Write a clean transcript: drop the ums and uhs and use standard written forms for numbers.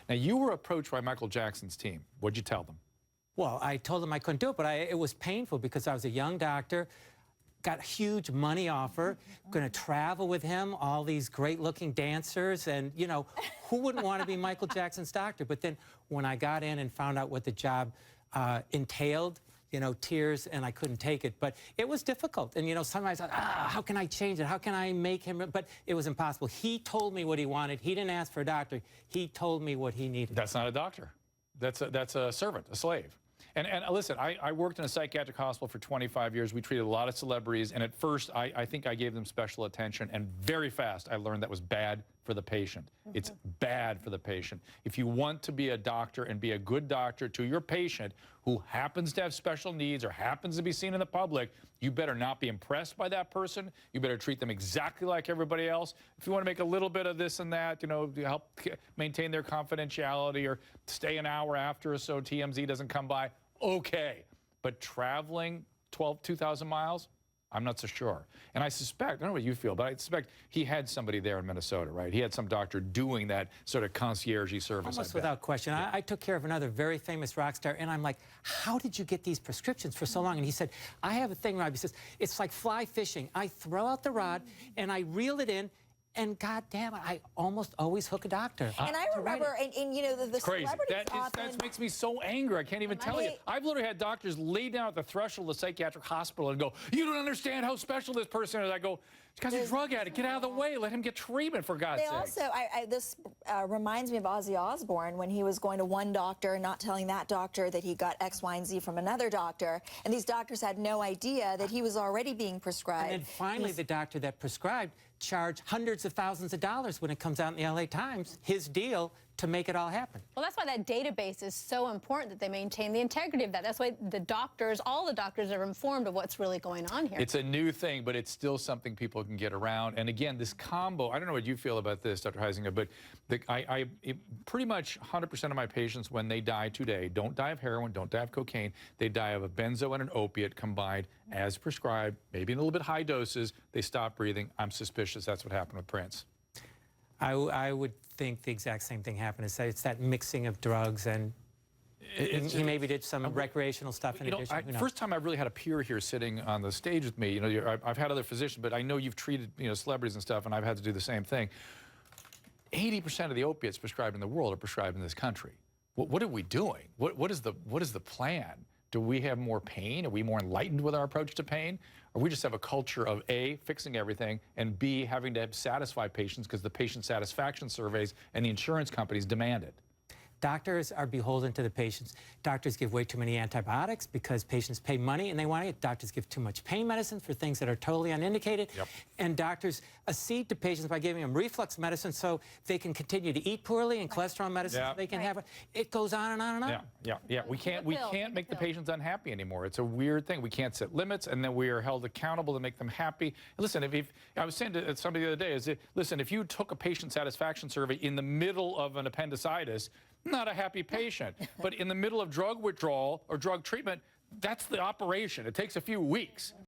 Now, you were approached by Michael Jackson's team. What'd you tell them? Well, I told them I couldn't do it, but it was painful because I was a young doctor, got a huge money offer, going to travel with him, all these great-looking dancers, and, you know, who wouldn't want to be Michael Jackson's doctor? But then when I got in and found out what the job entailed, you know, tears, and I couldn't take it. But it was difficult. And, you know, sometimes I thought, how can I change it? How can I make him? But it was impossible. He told me what he wanted. He didn't ask for a doctor. He told me what he needed. That's not a doctor. That's a servant, a slave. And listen, I worked in a psychiatric hospital for 25 years. We treated a lot of celebrities, and at first, I think I gave them special attention, and very fast, I learned that was bad for the patient. It's bad for the patient. If you want to be a doctor and be a good doctor to your patient who happens to have special needs or happens to be seen in the public, you better not be impressed by that person. You better treat them exactly like everybody else. If you want to make a little bit of this and that, you know, to help maintain their confidentiality or stay an hour after or so TMZ doesn't come by, okay. But traveling 2,000 miles, I'm not so sure. And I suspect, I don't know what you feel, but I suspect he had somebody there in Minnesota, right? He had some doctor doing that sort of concierge-y service. Almost without question. Yeah. I took care of another very famous rock star, and I'm like, how did you get these prescriptions for so long? And he said, I have a thing, Rob. He says, it's like fly fishing. I throw out the rod, and I reel it in, and God damn it, I almost always hook a doctor. And I remember, and you know, the celebrities that makes me so angry. I can't even tell you. I've literally had doctors lay down at the threshold of the psychiatric hospital and go, you don't understand how special this person is. I go, this guy's a drug addict. Get out of the way. Let him get treatment, for God's sake. Also, this reminds me of Ozzy Osbourne when he was going to one doctor and not telling that doctor that he got X, Y, and Z from another doctor. And these doctors had no idea that he was already being prescribed. And then finally, the doctor that prescribed charged hundreds of thousands of dollars when it comes out in the LA Times, his deal to make it all happen. Well, that's why that database is so important, that they maintain the integrity of that. That's why the doctors, all the doctors, are informed of what's really going on here. It's a new thing, but it's still something people can get around. And again, this combo, I don't know what you feel about this, Dr. Huizenga, but pretty much 100% of my patients, when they die today, don't die of heroin, don't die of cocaine, they die of a benzo and an opiate combined as prescribed, maybe in a little bit high doses, they stop breathing. I'm suspicious that's what happened with Prince. I would think the exact same thing happened. It's that mixing of drugs, and he maybe did some recreational stuff in addition. First time I've really had a peer here sitting on the stage with me. You know, I've had other physicians, but I know you've treated, you know, celebrities and stuff, and I've had to do the same thing. 80% of the opiates prescribed in the world are prescribed in this country. What are we doing? What is the plan? Do we have more pain? Are we more enlightened with our approach to pain? Or we just have a culture of A, fixing everything, and B, having to satisfy patients because the patient satisfaction surveys and the insurance companies demand it? Doctors are beholden to the patients. Doctors give way too many antibiotics because patients pay money and they want it. Doctors give too much pain medicine for things that are totally unindicated. Yep. And doctors accede to patients by giving them reflux medicine so they can continue to eat poorly, and cholesterol medicine so they can have it. It goes on and on and on. Yeah. We can't make the patients unhappy anymore. It's a weird thing. We can't set limits, and then we are held accountable to make them happy. And listen, I was saying to somebody the other day, listen, if you took a patient satisfaction survey in the middle of an appendicitis, not a happy patient. But in the middle of drug withdrawal or drug treatment, that's the operation. It takes a few weeks.